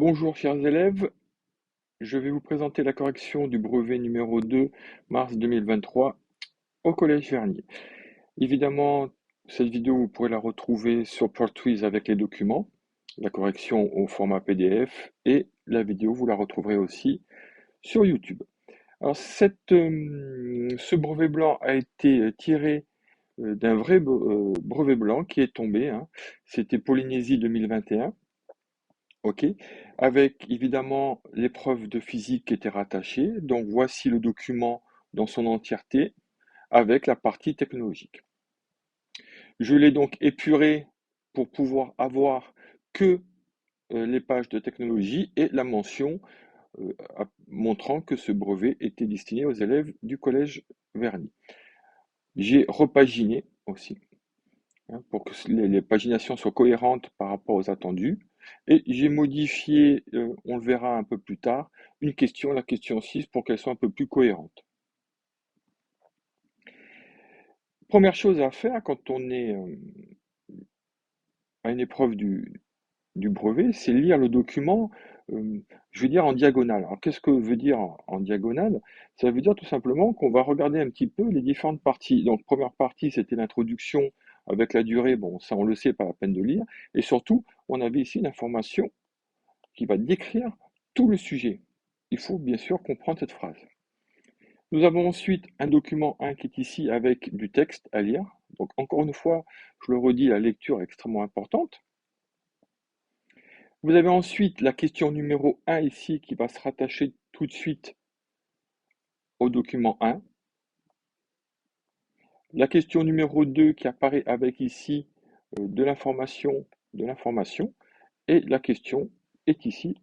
Bonjour chers élèves, je vais vous présenter la correction du brevet numéro 2 mars 2023 au Collège Vernier. Évidemment, cette vidéo vous pourrez la retrouver sur Pertwist avec les documents, la correction au format PDF et la vidéo vous la retrouverez aussi sur YouTube. Alors ce brevet blanc a été tiré d'un vrai brevet blanc qui est tombé, hein. C'était Polynésie 2021. OK. Avec évidemment l'épreuve de physique qui était rattachée. Donc voici le document dans son entièreté avec la partie technologique. Je l'ai donc épuré pour pouvoir avoir que les pages de technologie et la mention montrant que ce brevet était destiné aux élèves du collège Verny. J'ai repaginé aussi, hein, pour que les paginations soient cohérentes par rapport aux attendus. Et j'ai modifié, on le verra un peu plus tard, une question, la question 6, pour qu'elle soit un peu plus cohérente. Première chose à faire quand on est à une épreuve du brevet, c'est lire le document, je veux dire en diagonale. Alors qu'est-ce que veut dire en diagonale? Ça veut dire tout simplement qu'on va regarder un petit peu les différentes parties. Donc première partie, c'était l'introduction avec la durée, bon ça on le sait, pas la peine de lire. Et surtout, on avait ici une information qui va décrire tout le sujet. Il faut bien sûr comprendre cette phrase. Nous avons ensuite un document 1 qui est ici avec du texte à lire. Donc encore une fois, je le redis, la lecture est extrêmement importante. Vous avez ensuite la question numéro 1 ici qui va se rattacher tout de suite au document 1. La question numéro 2 qui apparaît avec ici de l'information, et la question est ici.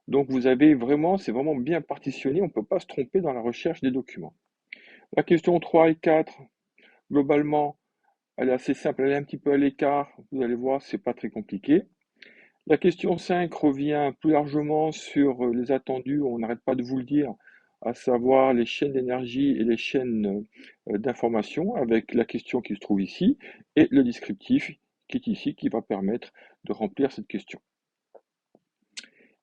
Donc vous avez vraiment, c'est vraiment bien partitionné, on ne peut pas se tromper dans la recherche des documents. La question 3 et 4, globalement, elle est assez simple, elle est un petit peu à l'écart, vous allez voir, c'est pas très compliqué. La question 5 revient plus largement sur les attendus, on n'arrête pas de vous le dire, à savoir les chaînes d'énergie et les chaînes d'information, avec la question qui se trouve ici, et le descriptif qui est ici, qui va permettre de remplir cette question.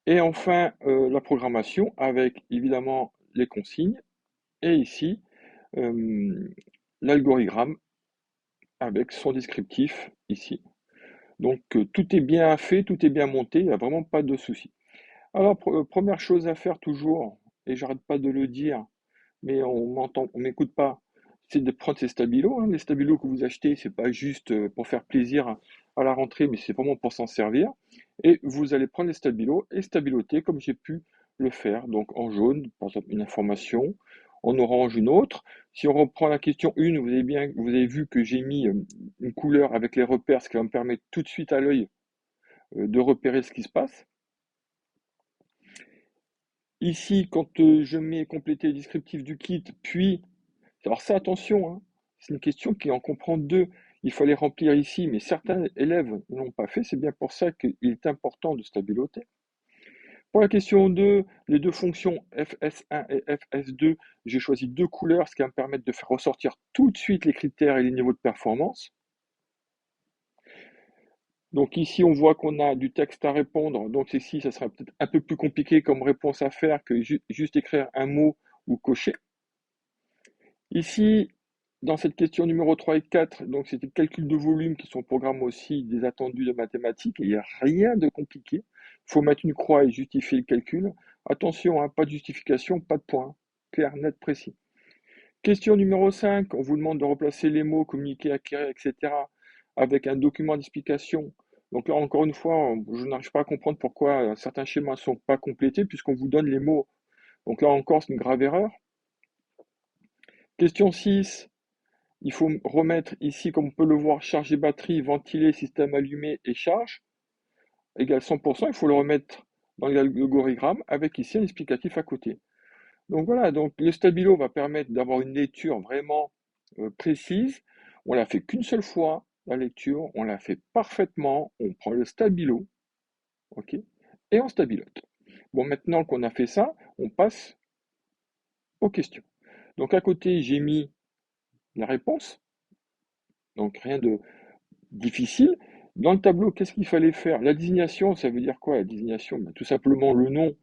Et enfin, la programmation, avec évidemment les consignes, et ici, l'algorithme avec son descriptif ici. Donc tout est bien fait, tout est bien monté, il n'y a vraiment pas de souci. Alors première chose à faire toujours, et j'arrête pas de le dire, mais on m'écoute pas, c'est de prendre ces stabilos, hein. Les stabilos que vous achetez, c'est pas juste pour faire plaisir à la rentrée, mais c'est vraiment pour s'en servir. Et vous allez prendre les stabilos et stabiloter comme j'ai pu le faire. Donc en jaune, par exemple, une information, en orange, une autre. Si on reprend la question 1, vous avez vu que j'ai mis une couleur avec les repères, ce qui va me permettre tout de suite à l'œil de repérer ce qui se passe. Ici, quand je mets compléter le descriptif du kit, puis, alors ça attention, hein, c'est une question qui en comprend deux. Il fallait remplir ici, mais certains élèves ne l'ont pas fait. C'est bien pour ça qu'il est important de stabiloter. Pour la question 2, les deux fonctions fs1 et fs2, j'ai choisi deux couleurs, ce qui va me permettre de faire ressortir tout de suite les critères et les niveaux de performance. Donc ici, on voit qu'on a du texte à répondre. Donc ici, ça sera peut-être un peu plus compliqué comme réponse à faire que juste écrire un mot ou cocher. Ici, dans cette question numéro 3 et 4, donc c'était le calcul de volume qui sont au programme aussi des attendus de mathématiques. Il n'y a rien de compliqué. Il faut mettre une croix et justifier le calcul. Attention, hein, pas de justification, pas de point. Clair, net, précis. Question numéro 5, on vous demande de replacer les mots communiquer, acquérir, etc. avec un document d'explication. Donc là, encore une fois, je n'arrive pas à comprendre pourquoi certains schémas ne sont pas complétés puisqu'on vous donne les mots. Donc là encore, c'est une grave erreur. Question 6, il faut remettre ici, comme on peut le voir, charge et batterie, ventiler, système allumé et charge, égale 100%. Il faut le remettre dans l'algorithme avec ici un explicatif à côté. Donc voilà, donc le stabilo va permettre d'avoir une lecture vraiment précise. On l'a fait qu'une seule fois, la lecture, on l'a fait parfaitement. On prend le stabilo, ok, et on stabilote. Bon, maintenant qu'on a fait ça, on passe aux questions. Donc à côté, j'ai mis la réponse, donc rien de difficile. Dans le tableau, qu'est-ce qu'il fallait faire? La désignation, ça veut dire quoi la désignation? Ben, tout simplement le nom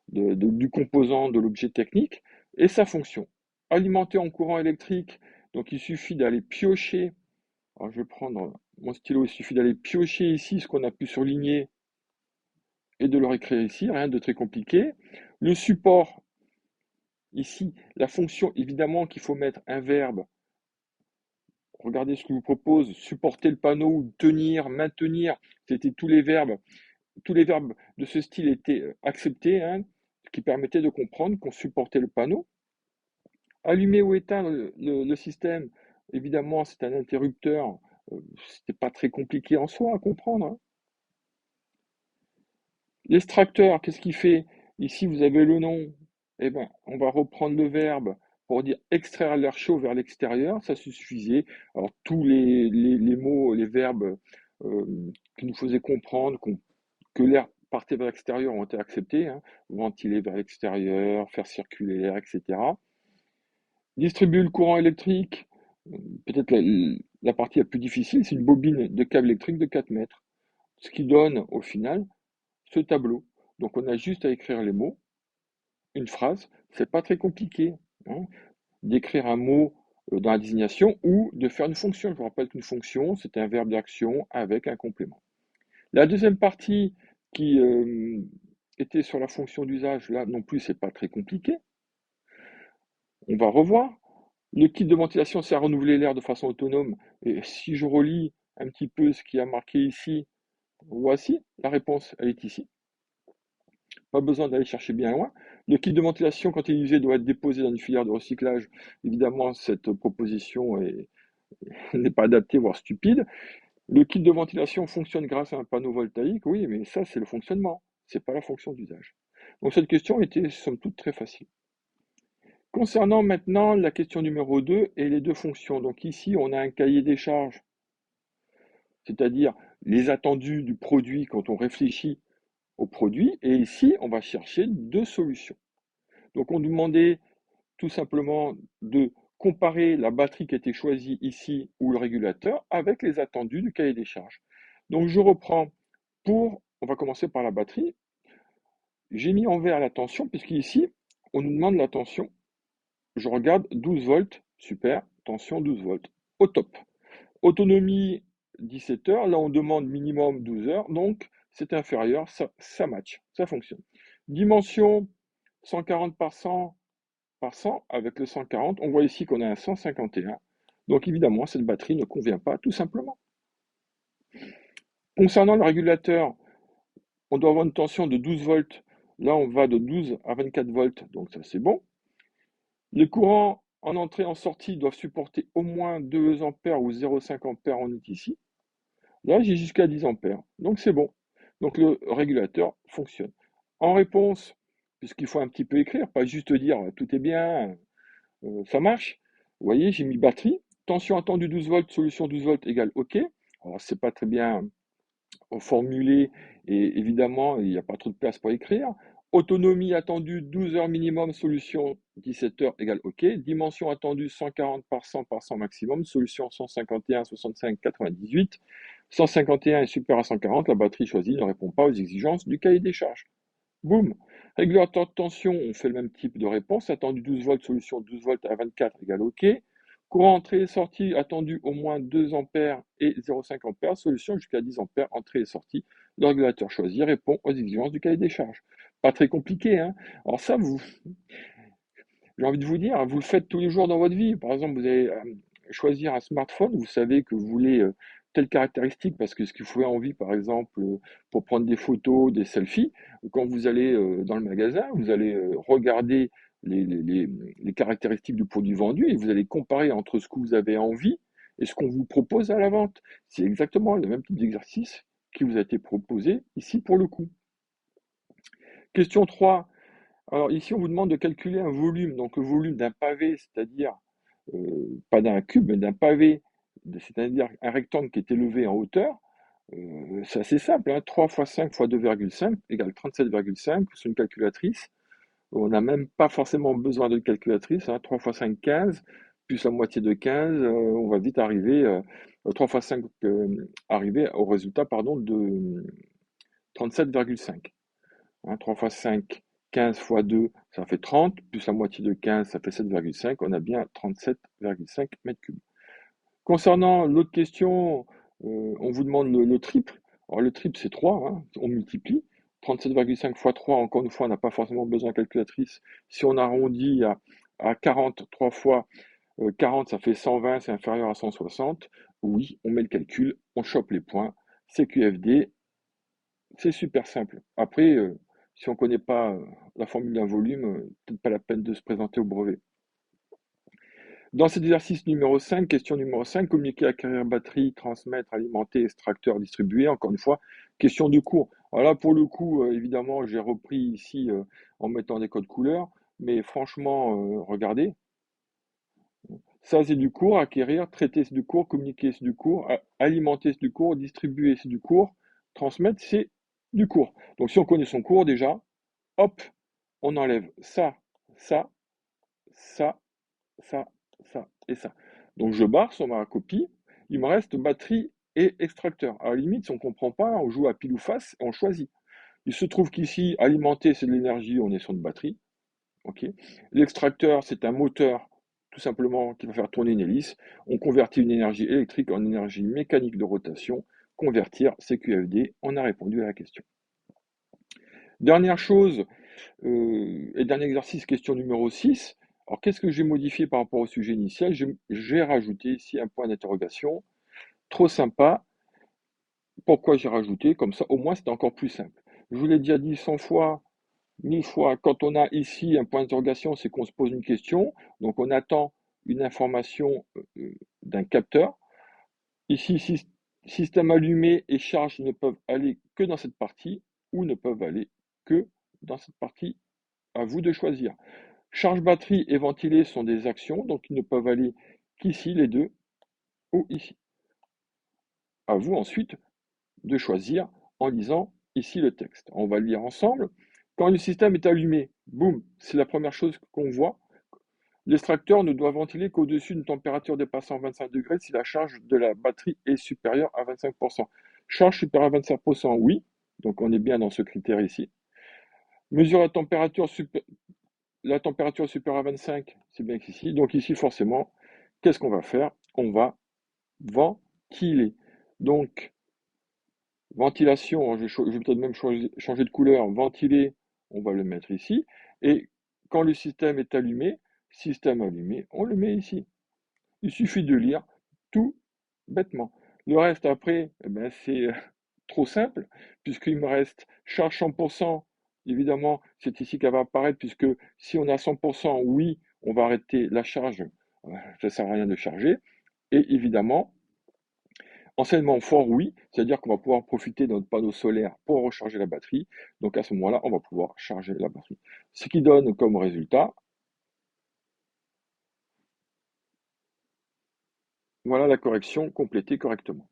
du composant de l'objet technique et sa fonction. Alimenté en courant électrique, donc il suffit d'aller piocher. Alors je vais prendre mon stylo, il suffit d'aller piocher ici ce qu'on a pu surligner et de le réécrire ici, rien de très compliqué. Le support, ici, la fonction, évidemment qu'il faut mettre un verbe. Regardez ce que je vous propose, supporter le panneau, ou tenir, maintenir, c'était tous les verbes de ce style étaient acceptés, hein, ce qui permettait de comprendre qu'on supportait le panneau. Allumer ou éteindre le système, évidemment, c'est un interrupteur, c'était pas très compliqué en soi à comprendre, hein. L'extracteur, qu'est-ce qu'il fait? Ici, vous avez le nom. Eh ben, on va reprendre le verbe pour dire extraire l'air chaud vers l'extérieur, ça suffisait. Alors, tous les mots, les verbes euh, qui nous faisaient comprendre que l'air partait vers l'extérieur ont été acceptés, hein. Ventiler vers l'extérieur, faire circuler l'air, etc. Distribuer le courant électrique, peut-être la partie la plus difficile, c'est une bobine de câble électrique de 4 mètres, ce qui donne au final ce tableau. Donc on a juste à écrire les mots, une phrase, c'est pas très compliqué, hein, d'écrire un mot dans la désignation ou de faire une fonction. Je vous rappelle qu'une fonction, c'est un verbe d'action avec un complément. La deuxième partie qui était sur la fonction d'usage, là non plus, c'est pas très compliqué. On va revoir. Le kit de ventilation sert à renouveler l'air de façon autonome. Et si je relis un petit peu ce qui a marqué ici, voici la réponse, elle est ici. Pas besoin d'aller chercher bien loin. Le kit de ventilation, quand il est usé, doit être déposé dans une filière de recyclage. Évidemment, cette proposition n'est pas adaptée, voire stupide. Le kit de ventilation fonctionne grâce à un panneau voltaïque. Oui, mais ça, c'est le fonctionnement. C'est pas la fonction d'usage. Donc cette question était, somme toute, très facile. Concernant maintenant la question numéro 2 et les deux fonctions. Donc ici, on a un cahier des charges, c'est-à-dire les attendus du produit quand on réfléchit au produit. Et ici, on va chercher deux solutions. Donc on nous demandait tout simplement de comparer la batterie qui a été choisie ici ou le régulateur avec les attendus du cahier des charges. Donc je reprends on va commencer par la batterie. J'ai mis en vert la tension puisqu'ici, on nous demande la tension. Je regarde 12 volts, super, tension 12 volts, au top. Autonomie 17 heures, là on demande minimum 12 heures, donc c'est inférieur, ça match, ça fonctionne. Dimension 140 par 100, avec le 140, on voit ici qu'on a un 151. Donc évidemment, cette batterie ne convient pas, tout simplement. Concernant le régulateur, on doit avoir une tension de 12 volts. Là, on va de 12 à 24 volts, donc ça c'est bon. Les courants en entrée et en sortie doivent supporter au moins 2 ampères ou 0,5 ampères, on est ici. Là, j'ai jusqu'à 10 ampères, donc c'est bon. Donc le régulateur fonctionne. En réponse, puisqu'il faut un petit peu écrire, pas juste dire tout est bien, ça marche. Vous voyez, j'ai mis batterie, tension attendue 12 volts, solution 12 volts égale OK. Alors, c'est pas très bien formulé et évidemment, il n'y a pas trop de place pour écrire. Autonomie attendue 12 heures minimum, solution 17 heures égale OK. Dimension attendue 140 par 100 maximum, solution 151, 65, 98. 151 est supérieur à 140, la batterie choisie ne répond pas aux exigences du cahier des charges. Boum! Régulateur de tension, on fait le même type de réponse. Attendu 12 volts, solution 12 volts à 24 égale OK. Courant entrée et sortie, attendu au moins 2 ampères et 0,5 ampères. Solution jusqu'à 10 ampères, entrée et sortie. Le régulateur choisi répond aux exigences du cahier des charges. Pas très compliqué, hein? Alors ça, j'ai envie de vous dire, vous le faites tous les jours dans votre vie. Par exemple, vous allez choisir un smartphone, vous savez que vous voulez telle caractéristique parce que ce qui vous fait envie, par exemple, pour prendre des photos, des selfies, quand vous allez dans le magasin, vous allez regarder les caractéristiques du produit vendu et vous allez comparer entre ce que vous avez envie et ce qu'on vous propose à la vente. C'est exactement le même type d'exercice qui vous a été proposé ici pour le coup. Question 3. Alors ici, on vous demande de calculer un volume, donc le volume d'un pavé, c'est-à-dire pas d'un cube, mais d'un pavé, c'est-à-dire un rectangle qui est élevé en hauteur. C'est assez simple, hein, 3 fois 5 fois 2,5 égale 37,5 sur une calculatrice. On n'a même pas forcément besoin de calculatrice, hein, 3 fois 5, 15, plus la moitié de 15, on va vite arriver, 3 fois 5, arriver au résultat, pardon, de 37,5. Hein, 3 fois 5, 15 fois 2, ça fait 30, plus la moitié de 15, ça fait 7,5. On a bien 37,5 mètres cubes. Concernant l'autre question, on vous demande le triple. Alors le triple, c'est 3, hein, on multiplie. 37,5 fois 3, encore une fois, on n'a pas forcément besoin de calculatrice. Si on arrondit à 40, 3 fois 40, ça fait 120, c'est inférieur à 160. Oui, on met le calcul, on chope les points. CQFD, c'est super simple. Après, si on ne connaît pas la formule d'un volume, peut-être pas la peine de se présenter au brevet. Dans cet exercice numéro 5, question numéro 5, communiquer, acquérir batterie, transmettre, alimenter, extracteur, distribuer. Encore une fois, question de cours. Alors là, pour le coup, évidemment, j'ai repris ici en mettant des codes couleurs, mais franchement, regardez, ça c'est du cours, acquérir, traiter c'est du cours, communiquer c'est du cours, alimenter c'est du cours, distribuer c'est du cours, transmettre c'est du cours. Donc si on connaît son cours déjà, hop, on enlève ça, ça, ça, ça, ça et ça. Donc je barre sur ma copie, il me reste batterie et extracteur. À la limite, si on ne comprend pas, on joue à pile ou face et on choisit. Il se trouve qu'ici, alimenter, c'est de l'énergie, on est sur une batterie. Ok. L'extracteur, c'est un moteur, tout simplement, qui va faire tourner une hélice. On convertit une énergie électrique en énergie mécanique de rotation. Convertir, CQFD, on a répondu à la question. Dernière chose, et dernier exercice, question numéro 6. Alors, qu'est-ce que j'ai modifié par rapport au sujet initial? J'ai rajouté ici un point d'interrogation. Trop sympa. Pourquoi j'ai rajouté? Comme ça, au moins, c'était encore plus simple. Je vous l'ai déjà dit 100 fois, 1000 fois. Quand on a ici un point d'interrogation, c'est qu'on se pose une question. Donc, on attend une information d'un capteur. Ici, système allumé et charge ne peuvent aller que dans cette partie ou ne peuvent aller que dans cette partie. À vous de choisir. Charge batterie et ventilé sont des actions, donc ils ne peuvent aller qu'ici les deux ou ici. À vous ensuite de choisir en lisant ici le texte. On va le lire ensemble. Quand le système est allumé, boum, c'est la première chose qu'on voit. L'extracteur ne doit ventiler qu'au-dessus d'une température dépassant 25 degrés si la charge de la batterie est supérieure à 25%. Charge supérieure à 25%, oui. Donc on est bien dans ce critère ici. Mesure la température supérieure à 25, c'est bien qu'ici. Donc ici, forcément, qu'est-ce qu'on va faire? On va ventiler. Donc, ventilation, je vais peut-être même changer de couleur. Ventiler, on va le mettre ici. Et quand le système est allumé, système allumé, on le met ici. Il suffit de lire tout bêtement. Le reste après, eh ben, c'est trop simple, puisqu'il me reste charge 100%. Évidemment, c'est ici qu'elle va apparaître, puisque si on a 100%, oui, on va arrêter la charge. Ça ne sert à rien de charger. Et évidemment, enseignement fort, oui, c'est-à-dire qu'on va pouvoir profiter de notre panneau solaire pour recharger la batterie. Donc à ce moment-là, on va pouvoir charger la batterie. Ce qui donne comme résultat, voilà la correction complétée correctement.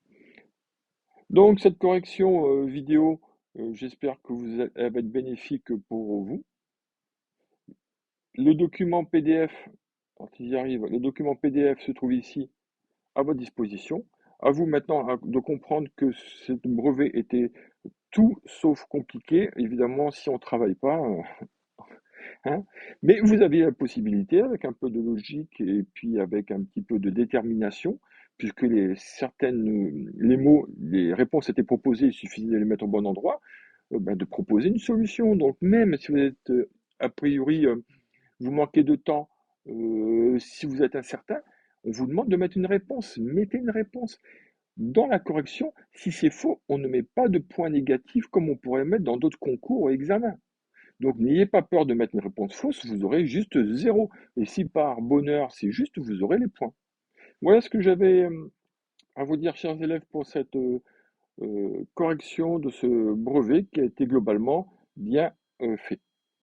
Donc cette correction vidéo, j'espère que elle va être bénéfique pour vous. Le document PDF, quand il y arrive, le document PDF se trouve ici à votre disposition. À vous maintenant de comprendre que ce brevet était tout sauf compliqué. Évidemment, si on ne travaille pas, hein. Mais vous avez la possibilité, avec un peu de logique et puis avec un petit peu de détermination, puisque les mots, les réponses étaient proposées, il suffisait de les mettre au bon endroit, ben, de proposer une solution. Donc même si vous êtes a priori, vous manquez de temps, si vous êtes incertain, on vous demande de mettre une réponse. Mettez une réponse. Dans la correction, si c'est faux, on ne met pas de points négatifs comme on pourrait mettre dans d'autres concours ou examens. Donc n'ayez pas peur de mettre une réponse fausse, vous aurez juste 0. Et si par bonheur c'est juste, vous aurez les points. Voilà ce que j'avais à vous dire, chers élèves, pour cette correction de ce brevet qui a été globalement bien fait.